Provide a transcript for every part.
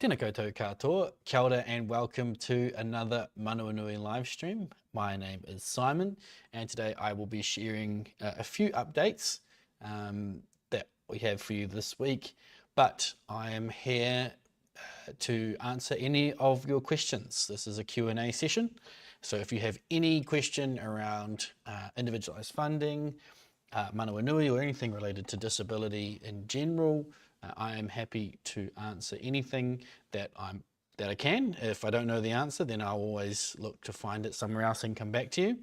Tēnā koutou katoa, kia ora and welcome to another Manawanui live stream. My name is Simon and today I will be sharing a few updates that we have for you this week, but I am here to answer any of your questions. This is a Q&A session, so if you have any question around individualised funding, Manawanui or anything related to disability in general, I am happy to answer anything that I can. If I don't know the answer, then I'll always look to find it somewhere else and come back to you.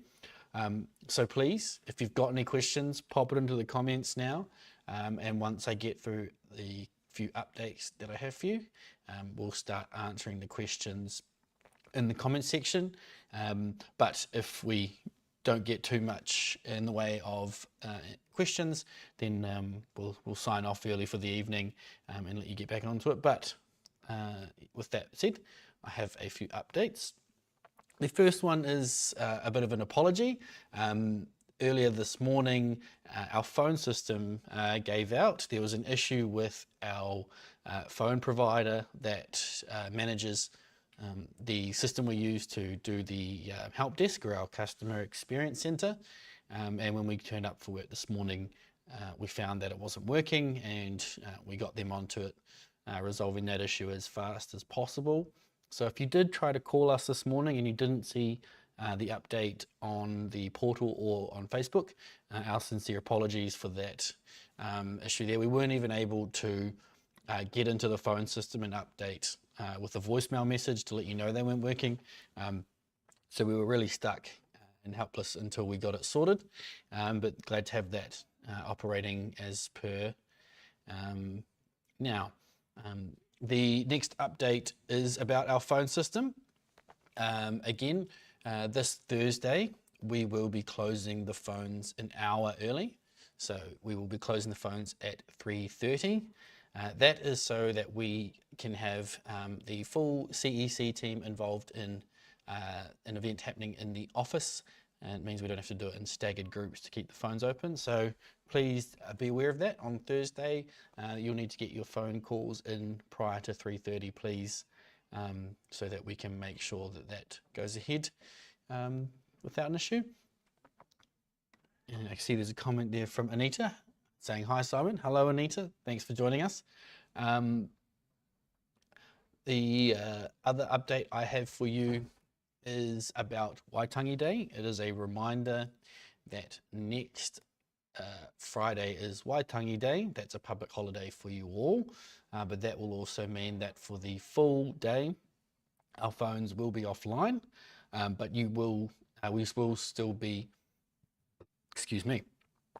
So please, if you've got any questions, pop it into the comments now. And once I get through the few updates that I have for you, we'll start answering the questions in the comment section. But if we don't get too much in the way of questions, then we'll sign off early for the evening and let you get back onto it. But with that said, I have a few updates. The first one is a bit of an apology. Earlier this morning, our phone system gave out. There was an issue with our phone provider that manages the system we use to do the help desk or our customer experience center. And when we turned up for work this morning, we found that it wasn't working and we got them onto it, resolving that issue as fast as possible. So if you did try to call us this morning and you didn't see the update on the portal or on Facebook, our sincere apologies for that issue there. We weren't even able to get into the phone system and update with a voicemail message to let you know they weren't working. So we were really stuck and helpless until we got it sorted, but glad to have that operating as per now. The next update is about our phone system. Again, this Thursday, we will be closing the phones an hour early. So we will be closing the phones at 3:30. That is so that we can have the full CEC team involved in an event happening in the office. And it means we don't have to do it in staggered groups to keep the phones open. So please be aware of that. On Thursday, you'll need to get your phone calls in prior to 3:30, please, so that we can make sure that that goes ahead without an issue. And I can see there's a comment there from Anita saying, "Hi Simon." Hello Anita, thanks for joining us. The other update I have for you is about Waitangi Day. It is a reminder that next Friday is Waitangi Day. That's a public holiday for you all, but that will also mean that for the full day, our phones will be offline, but we will still be,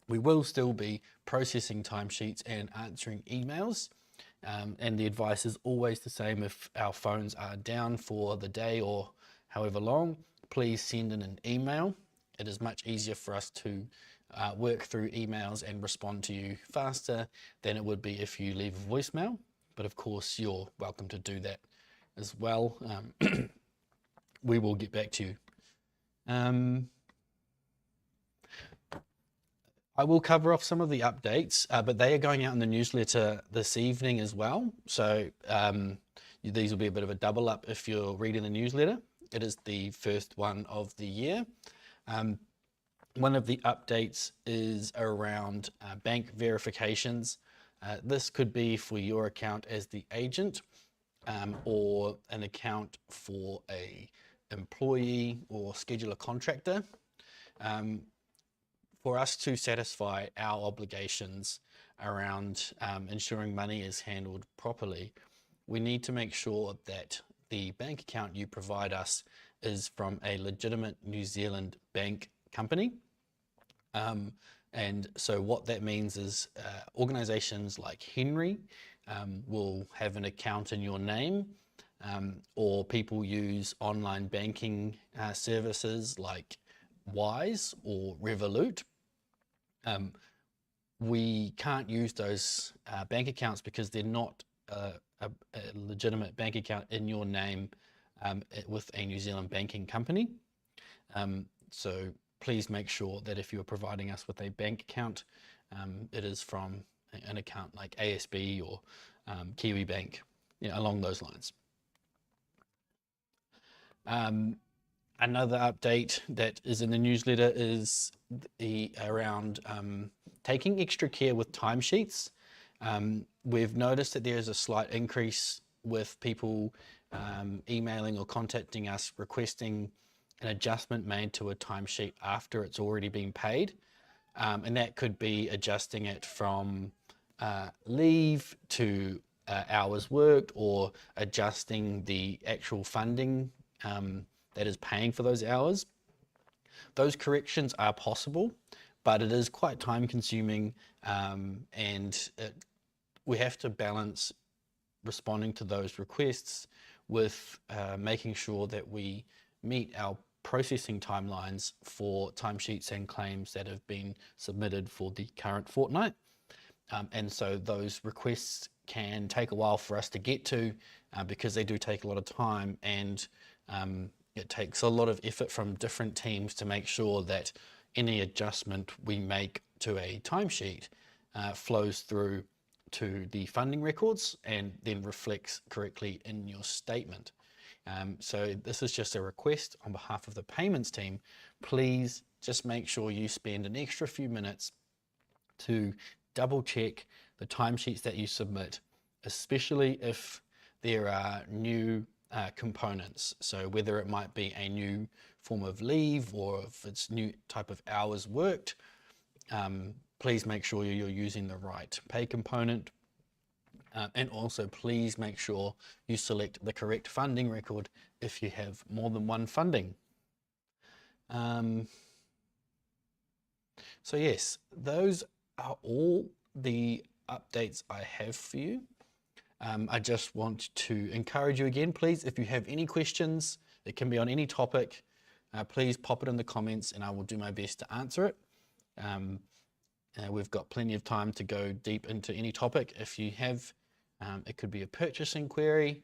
we will still be processing timesheets and answering emails. And the advice is always the same. If our phones are down for the day or however long, please send in an email. It is much easier for us to work through emails and respond to you faster than it would be if you leave a voicemail. But of course, you're welcome to do that as well. We will get back to you. I will cover off some of the updates, but they are going out in the newsletter this evening as well. So these will be a bit of a double up if you're reading the newsletter. It is the first one of the year. One of the updates is around bank verifications. This could be for your account as the agent or an account for a employee or scheduler contractor. For us to satisfy our obligations around ensuring money is handled properly, we need to make sure that the bank account you provide us is from a legitimate New Zealand bank company. And so what that means is organizations like Henry will have an account in your name, or people use online banking services like Wise or Revolut. We can't use those bank accounts because they're not a legitimate bank account in your name with a New Zealand banking company. So please make sure that if you're providing us with a bank account, it is from an account like ASB or Kiwi Bank along those lines. Another update that is in the newsletter is around taking extra care with timesheets. We've noticed that there is a slight increase with people emailing or contacting us requesting an adjustment made to a timesheet after it's already been paid. And that could be adjusting it from leave to hours worked, or adjusting the actual funding that is paying for those hours. Those corrections are possible, but it is quite time consuming, and we have to balance responding to those requests with making sure that we meet our processing timelines for timesheets and claims that have been submitted for the current fortnight. And so those requests can take a while for us to get to because they do take a lot of time, and it takes a lot of effort from different teams to make sure that any adjustment we make to a timesheet flows through to the funding records and then reflects correctly in your statement. So this is just a request on behalf of the payments team. Please just make sure you spend an extra few minutes to double check the timesheets that you submit, especially if there are new components. So whether it might be a new form of leave or if it's new type of hours worked, please make sure you're using the right pay component. And also please make sure you select the correct funding record if you have more than one funding. So yes, those are all the updates I have for you. I just want to encourage you again, please, if you have any questions, it can be on any topic, please pop it in the comments and I will do my best to answer it. We've got plenty of time to go deep into any topic. If you have, it could be a purchasing query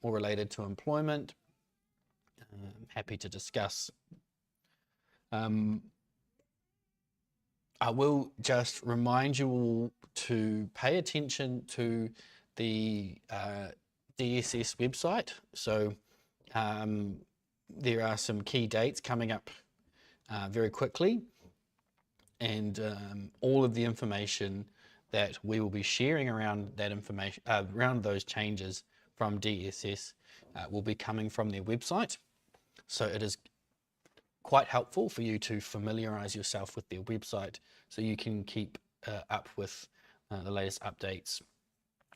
or related to employment, I'm happy to discuss. I will just remind you all to pay attention to the DSS website. So there are some key dates coming up very quickly, and all of the information that we will be sharing around that information, around those changes from DSS will be coming from their website. So it is quite helpful for you to familiarize yourself with their website so you can keep up with the latest updates.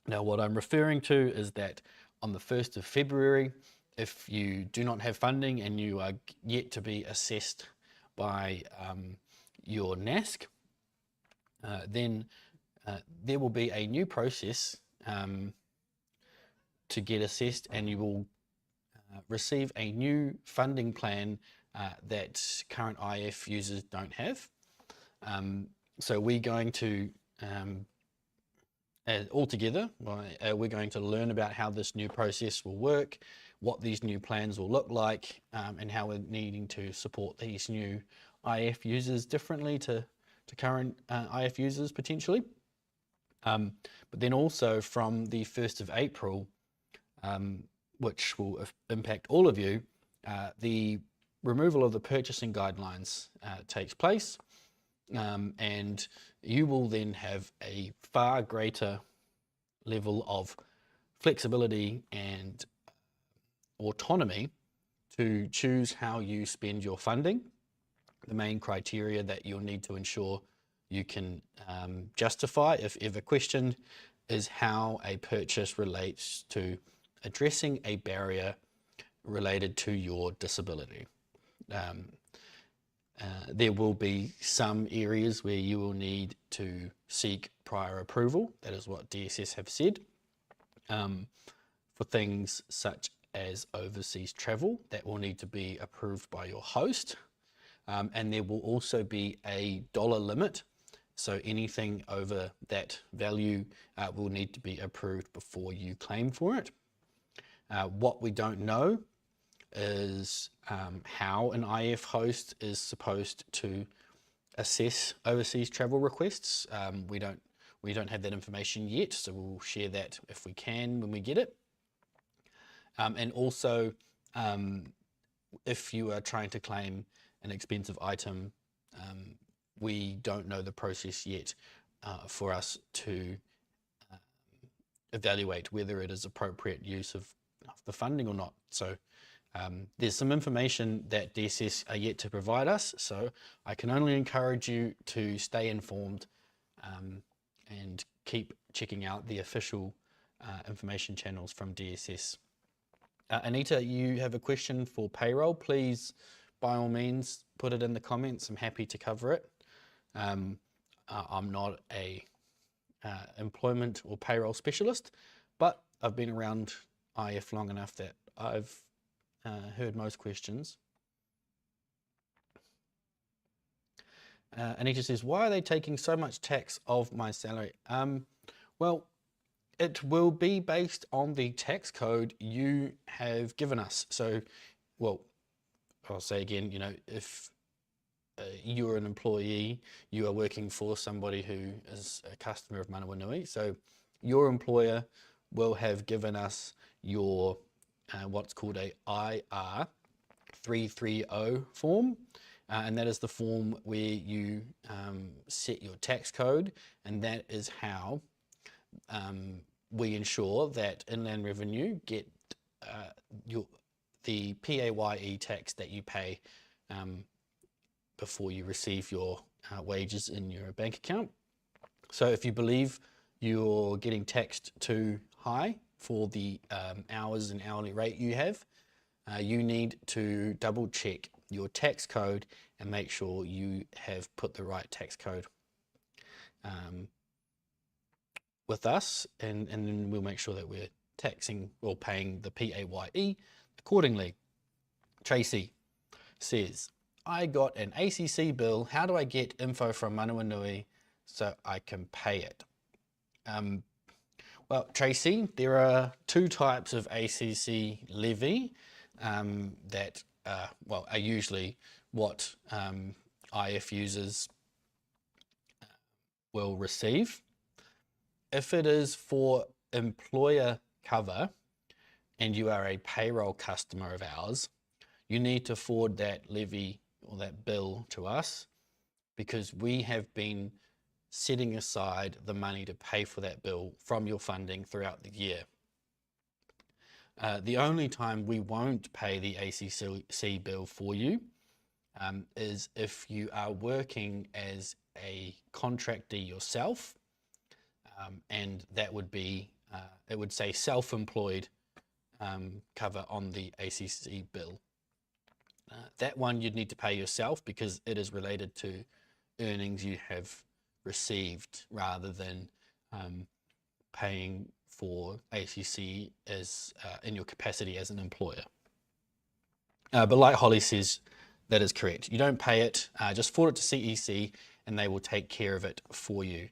Now, what I'm referring to is that on the 1st of February, if you do not have funding and you are yet to be assessed by your NASC, then there will be a new process to get assessed, and you will receive a new funding plan that current IF users don't have. So we're going to, all together, we're going to learn about how this new process will work, what these new plans will look like, and how we're needing to support these new IF users differently to current IF users potentially. But then also from the 1st of April, which will impact all of you, the removal of the purchasing guidelines takes place, and you will then have a far greater level of flexibility and autonomy to choose how you spend your funding. The main criteria that you'll need to ensure you can justify, if ever questioned, is how a purchase relates to addressing a barrier related to your disability. There will be some areas where you will need to seek prior approval. That is what DSS have said. For things such as overseas travel, that will need to be approved by your host. And there will also be a dollar limit. So anything over that value will need to be approved before you claim for it. What we don't know is how an IF host is supposed to assess overseas travel requests. We don't have that information yet, so we'll share that if we can when we get it. And also, if you are trying to claim an expensive item, we don't know the process yet for us to evaluate whether it is appropriate use of the funding or not. So there's some information that DSS are yet to provide us, so I can only encourage you to stay informed and keep checking out the official information channels from DSS. Anita, you have a question for payroll. Please, by all means, put it in the comments. I'm happy to cover it. I'm not a employment or payroll specialist, but I've been around IF long enough that I've heard most questions. Anita says, why are they taking so much tax of my salary? Well, it will be based on the tax code you have given us. So, well, I'll say again, you know, if you're an employee, you are working for somebody who is a customer of Manawanui. So your employer will have given us your what's called a IR 330 form. And that is the form where you set your tax code, and that is how we ensure that Inland Revenue get the PAYE tax that you pay before you receive your wages in your bank account. So if you believe you're getting taxed too high for the hours and hourly rate you have, you need to double check your tax code and make sure you have put the right tax code with us, and then we'll make sure that we're taxing or paying the PAYE accordingly. Tracy says, I got an ACC bill. How do I get info from Manawanui so I can pay it? Well, Tracy, there are two types of ACC levy that are usually what IF users will receive. If it is for employer cover and you are a payroll customer of ours, you need to forward that levy or that bill to us, because we have been setting aside the money to pay for that bill from your funding throughout the year. The only time we won't pay the ACC bill for you is if you are working as a contractor yourself, and that would be, it would say self-employed cover on the ACC bill. That one you'd need to pay yourself because it is related to earnings you have received, rather than paying for ACC as in your capacity as an employer. But like Holly says, that is correct. You don't pay it, just forward it to CEC and they will take care of it for you.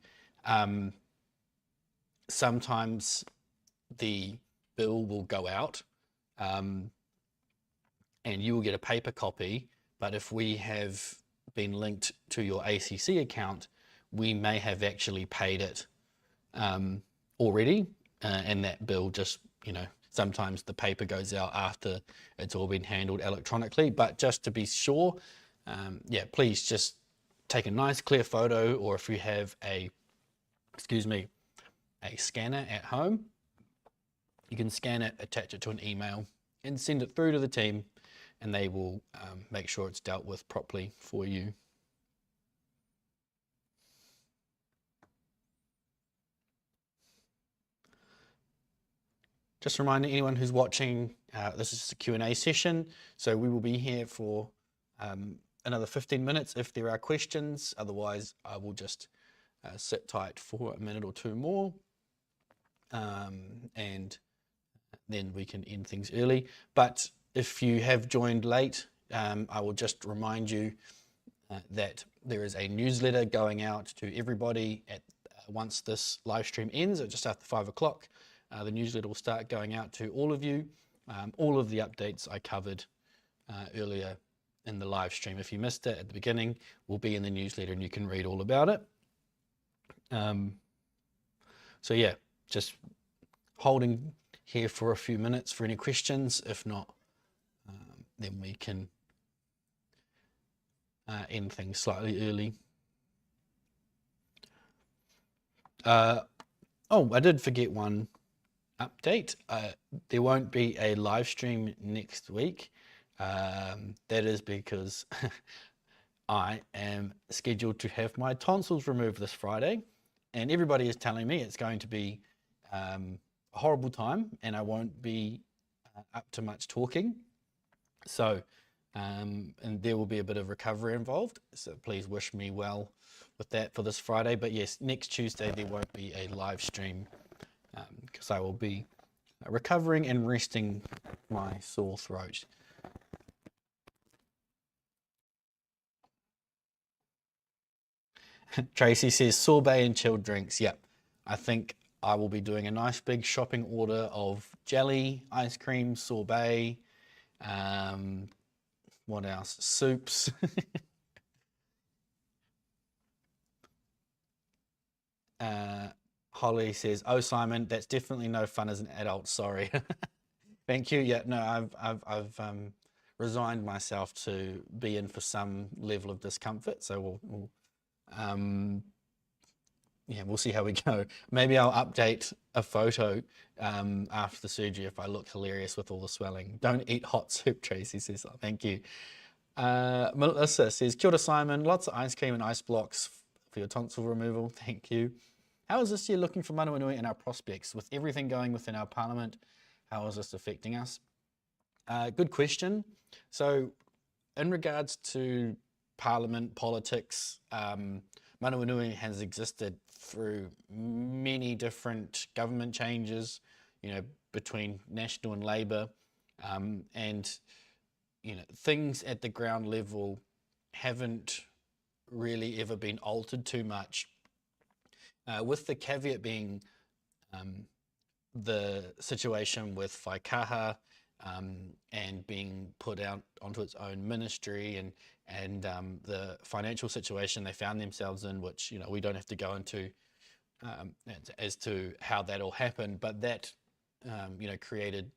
Sometimes the bill will go out and you will get a paper copy, but if we have been linked to your ACC account, we may have actually paid it already, and that bill just, you know, sometimes the paper goes out after it's all been handled electronically. But just to be sure, yeah, please just take a nice clear photo, or if you have a scanner at home, you can scan it, attach it to an email and send it through to the team, and they will make sure it's dealt with properly for you. Just reminding anyone who's watching, this is a Q&A session, so we will be here for another 15 minutes if there are questions. Otherwise, I will just sit tight for a minute or two more, and then we can end things early. But if you have joined late, I will just remind you that there is a newsletter going out to everybody at once this live stream ends, at just after 5 o'clock. The newsletter will start going out to all of you. All of the updates I covered earlier in the live stream, if you missed it at the beginning, will be in the newsletter and you can read all about it. So yeah, just holding here for a few minutes for any questions. If not, then we can end things slightly early. Oh, I did forget one update. There won't be a live stream next week. That is because I am scheduled to have my tonsils removed this Friday, and everybody is telling me it's going to be a horrible time and I won't be up to much talking. So, and there will be a bit of recovery involved. So please wish me well with that for this Friday. But yes, next Tuesday there won't be a live stream because I will be recovering and resting my sore throat. Tracy says sorbet and chilled drinks. Yep. I think I will be doing a nice big shopping order of jelly, ice cream, sorbet, what else? Soups. Holly says, "Oh, Simon, that's definitely no fun as an adult. Sorry." Thank you. Yeah, no, I've resigned myself to be in for some level of discomfort. So yeah, we'll see how we go. Maybe I'll update a photo after the surgery if I look hilarious with all the swelling. Don't eat hot soup, Tracy says. Oh, thank you. Melissa says, "Kia ora, Simon. Lots of ice cream and ice blocks for your tonsil removal. Thank you. How is this year looking for Manawanui and our prospects? With everything going within our parliament, how is this affecting us?" Good question. So in regards to parliament politics, Manawanui has existed through many different government changes, between National and Labour, and things at the ground level haven't really ever been altered too much, with the caveat being the situation with Waikaha and being put out onto its own ministry, and the financial situation they found themselves in, which we don't have to go into as to how that all happened, but that created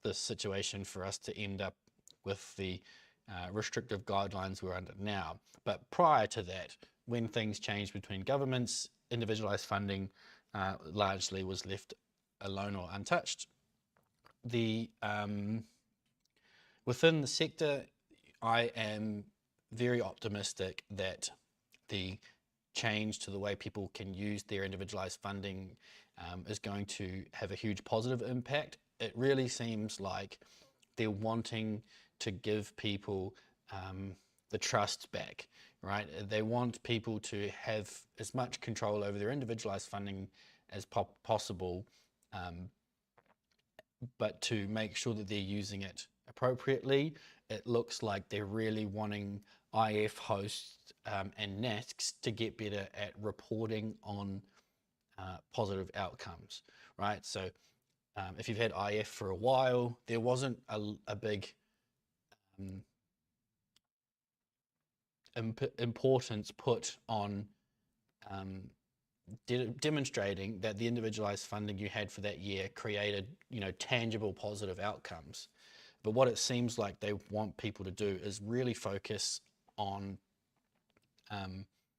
this situation for us to end up with the restrictive guidelines we're under now. But prior to that, when things changed between governments, individualised funding largely was left alone or untouched. The within the sector, I am very optimistic that the change to the way people can use their individualised funding is going to have a huge positive impact. It really seems like they're wanting to give people the trust back, right? They want people to have as much control over their individualised funding as possible, but to make sure that they're using it appropriately. It looks like they're really wanting IF hosts and NASCs to get better at reporting on positive outcomes, right? So if you've had IF for a while, there wasn't a big importance put on demonstrating that the individualized funding you had for that year created, tangible positive outcomes. But what it seems like they want people to do is really focus on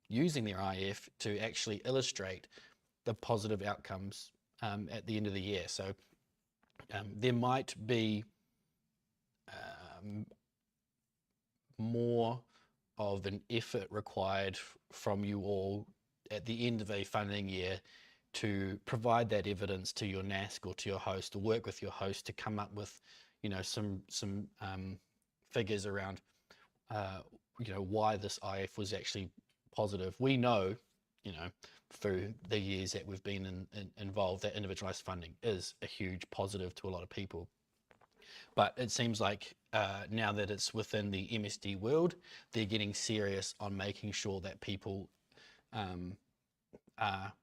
using their IF to actually illustrate the positive outcomes at the end of the year. So there might be more of an effort required from you all at the end of a funding year to provide that evidence to your NASC or to your host, or work with your host to come up with, some figures around, why this IF was actually positive. We know, through the years that we've been involved, that individualized funding is a huge positive to a lot of people. But it seems like now that it's within the MSD world, they're getting serious on making sure that people are,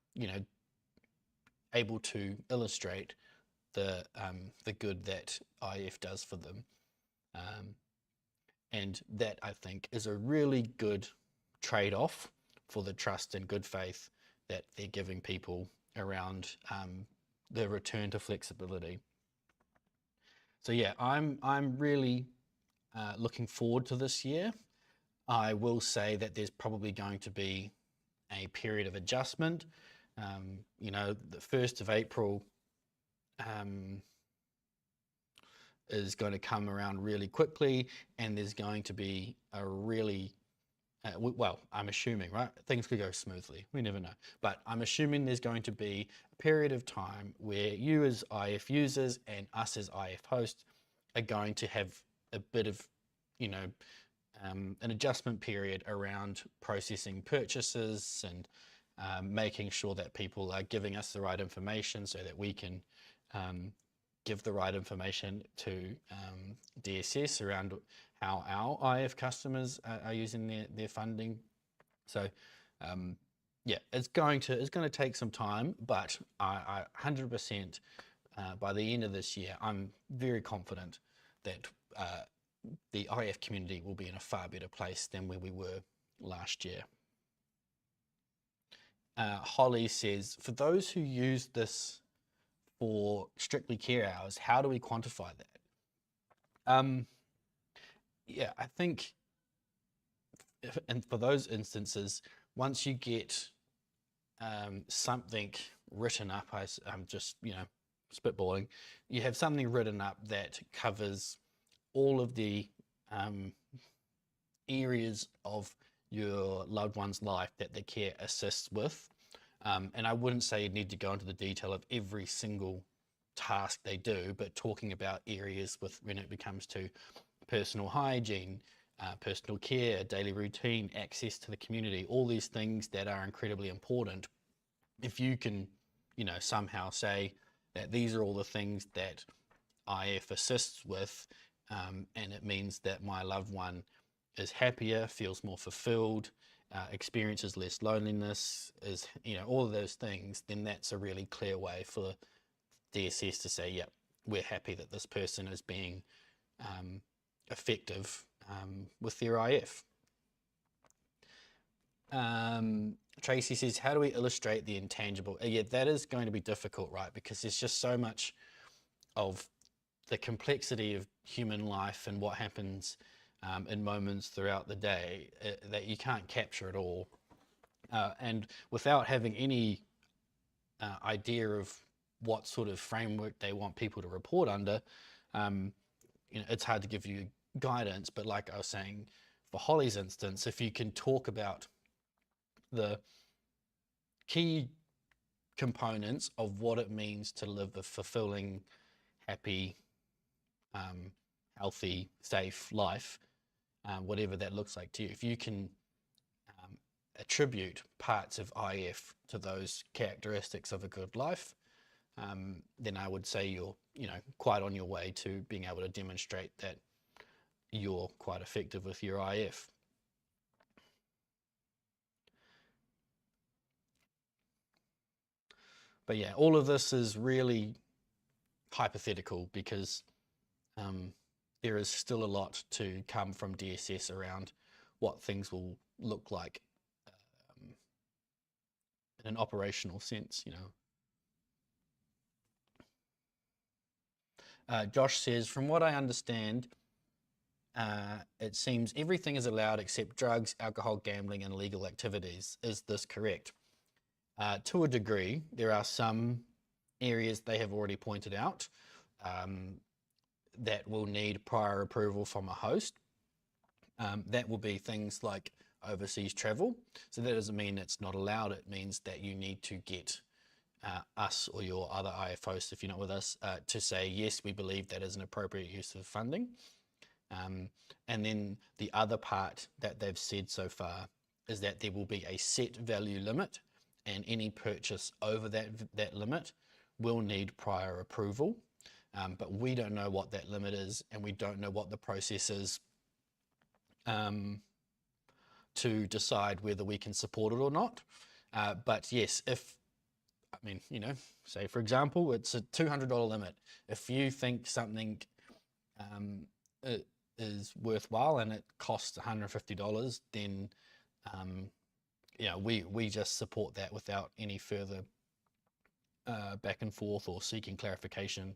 able to illustrate the good that IF does for them. And that, I think, is a really good trade-off for the trust and good faith that they're giving people around the return to flexibility. So yeah, I'm really looking forward to this year. I will say that there's probably going to be a period of adjustment. You know, the 1st of April is going to come around really quickly, and there's going to be a really well, I'm assuming, right? Things could go smoothly. We never know. But I'm assuming there's going to be a period of time where you as IF users and us as IF hosts are going to have a bit of, you know, an adjustment period around processing purchases and making sure that people are giving us the right information so that we can give the right information to DSS around how our IF customers are using their funding. So yeah, it's going to take some time, but I 100% by the end of this year, I'm very confident that the IF community will be in a far better place than where we were last year. Holly says, for those who use this for strictly care hours, how do we quantify that? Yeah, I think, and for those instances, once you get something written up, I'm just, you know, spitballing, you have something written up that covers all of the areas of your loved one's life that the care assists with. And I wouldn't say you need to go into the detail of every single task they do, but talking about areas with when it becomes to personal hygiene, personal care, daily routine, access to the community, all these things that are incredibly important. If you can, you know, somehow say that these are all the things that IF assists with, and it means that my loved one is happier, feels more fulfilled, experiences less loneliness, is, you know, all of those things, then that's a really clear way for DSS to say, yep, we're happy that this person is being effective with their IF. Tracy says, how do we illustrate the intangible? Yeah, that is going to be difficult, right? Because there's just so much of the complexity of human life and what happens in moments throughout the day that you can't capture it all. And without having any idea of what sort of framework they want people to report under, you know, it's hard to give you guidance. But like I was saying, for Holly's instance, if you can talk about the key components of what it means to live a fulfilling, happy, healthy, safe life, whatever that looks like to you, if you can attribute parts of IF to those characteristics of a good life, then I would say you're, you know, quite on your way to being able to demonstrate that you're quite effective with your IF. But yeah, all of this is really hypothetical because there is still a lot to come from DSS around what things will look like in an operational sense, you know. Josh says, from what I understand, it seems everything is allowed except drugs, alcohol, gambling, and illegal activities. Is this correct? To a degree, there are some areas they have already pointed out that will need prior approval from a host. That will be things like overseas travel. So that doesn't mean it's not allowed. It means that you need to get us or your other IF hosts, if you're not with us, to say, yes, we believe that is an appropriate use of funding. And then the other part that they've said so far is that there will be a set value limit, and any purchase over that limit will need prior approval. But we don't know what that limit is, and we don't know what the process is to decide whether we can support it or not. But yes, if, I mean, you know, say for example, it's a $200 limit. If you think something is worthwhile and it costs $150, then you know, we just support that without any further back and forth or seeking clarification.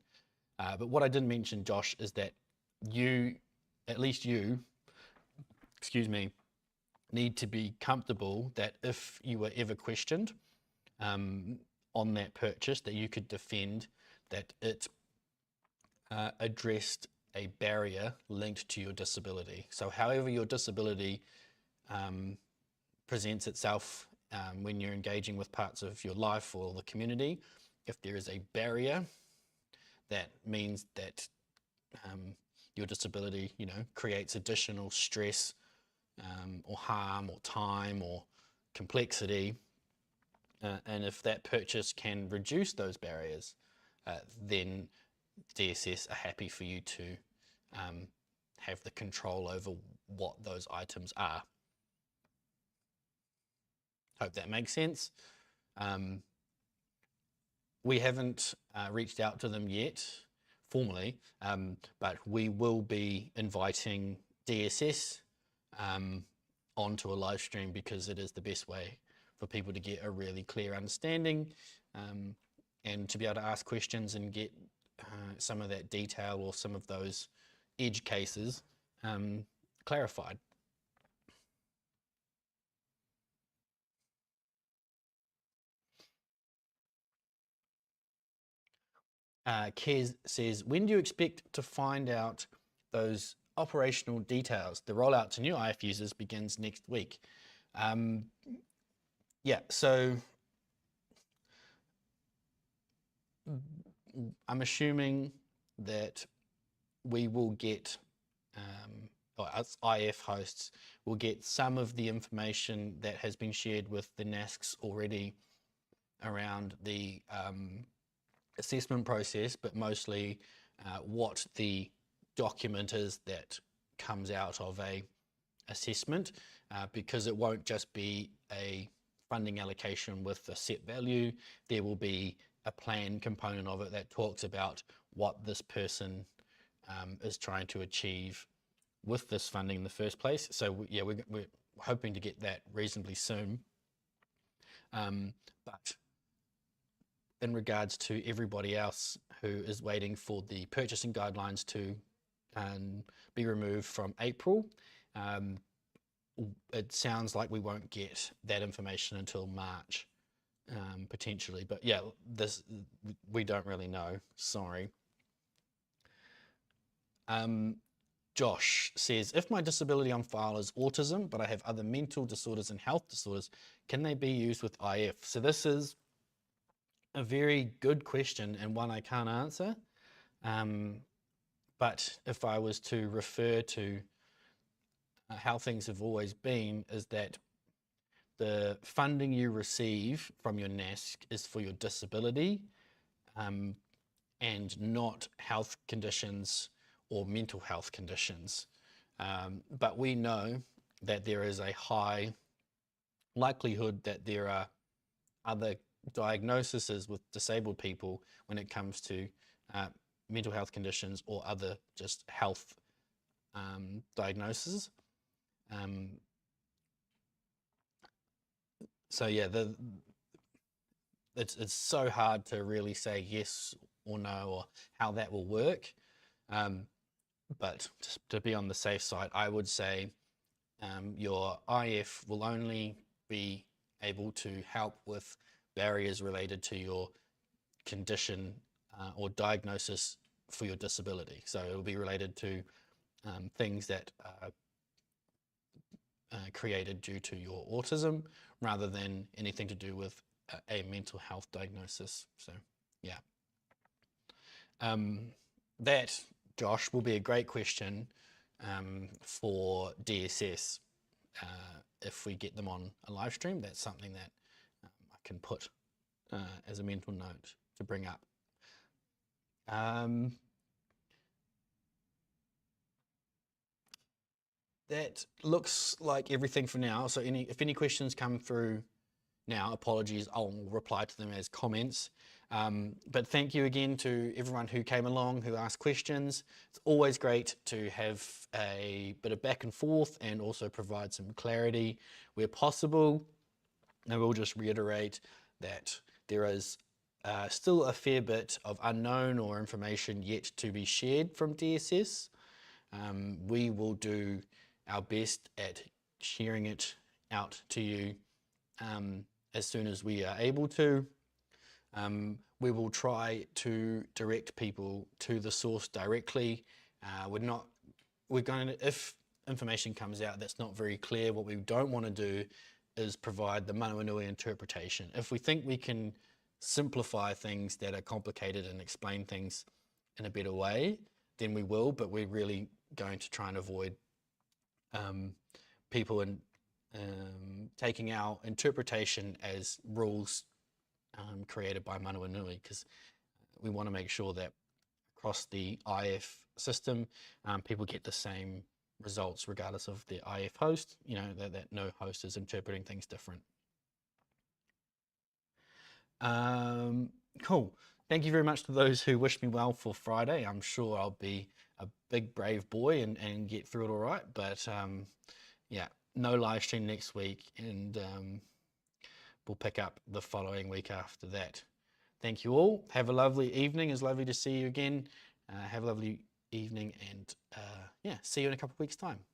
But what I didn't mention, Josh, is that you, at least you, excuse me, need to be comfortable that if you were ever questioned on that purchase, that you could defend that it addressed a barrier linked to your disability. So however your disability presents itself when you're engaging with parts of your life or the community, if there is a barrier, that means that your disability, creates additional stress or harm or time or complexity. And if that purchase can reduce those barriers, then DSS are happy for you to have the control over what those items are. Hope that makes sense. We haven't reached out to them yet formally, but we will be inviting DSS onto a live stream because it is the best way for people to get a really clear understanding and to be able to ask questions and get some of that detail or some of those edge cases clarified. Kez says, when do you expect to find out those operational details? The rollout to new IF users begins next week. Yeah, so I'm assuming that we will get, or us IF hosts will get some of the information that has been shared with the NASCs already around the assessment process, but mostly what the document is that comes out of a assessment, because it won't just be a funding allocation with a set value. There will be a plan component of it that talks about what this person is trying to achieve with this funding in the first place. So yeah, we're hoping to get that reasonably soon. But in regards to everybody else who is waiting for the purchasing guidelines to be removed from April, it sounds like we won't get that information until March, potentially. But yeah, we don't really know, sorry. Josh says, if my disability on file is autism, but I have other mental disorders and health disorders, can they be used with IF? So this is a very good question and one I can't answer. But if I was to refer to how things have always been, is that the funding you receive from your NASC is for your disability and not health conditions or mental health conditions. But we know that there is a high likelihood that there are other diagnoses with disabled people when it comes to mental health conditions or other just health diagnoses. So yeah, it's so hard to really say yes or no or how that will work. But just to be on the safe side, I would say your IF will only be able to help with barriers related to your condition or diagnosis for your disability. So it will be related to things that are created due to your autism rather than anything to do with a mental health diagnosis. So yeah. That, Josh, will be a great question for DSS if we get them on a live stream. That's something that I can put as a mental note to bring up. That looks like everything for now. So if any questions come through now, apologies, I'll reply to them as comments. But thank you again to everyone who came along, who asked questions. It's always great to have a bit of back and forth and also provide some clarity where possible. And we'll just reiterate that there is still a fair bit of unknown or information yet to be shared from DSS. We will do our best at sharing it out to you as soon as we are able to. We will try to direct people to the source directly. If information comes out that's not very clear, what we don't want to do is provide the Manawanui interpretation. If we think we can simplify things that are complicated and explain things in a better way, then we will, but we're really going to try and avoid people taking our interpretation as rules created by Manawanui, because we want to make sure that across the IF system, people get the same results regardless of the IF host, that no host is interpreting things different. Cool. Thank you very much to those who wished me well for Friday. I'm sure I'll be a big brave boy and get through it all right. But yeah, no live stream next week, and we'll pick up the following week after that. Thank you all. Have a lovely evening. It's lovely to see you again. Have a lovely evening, and yeah, see you in a couple of weeks' time.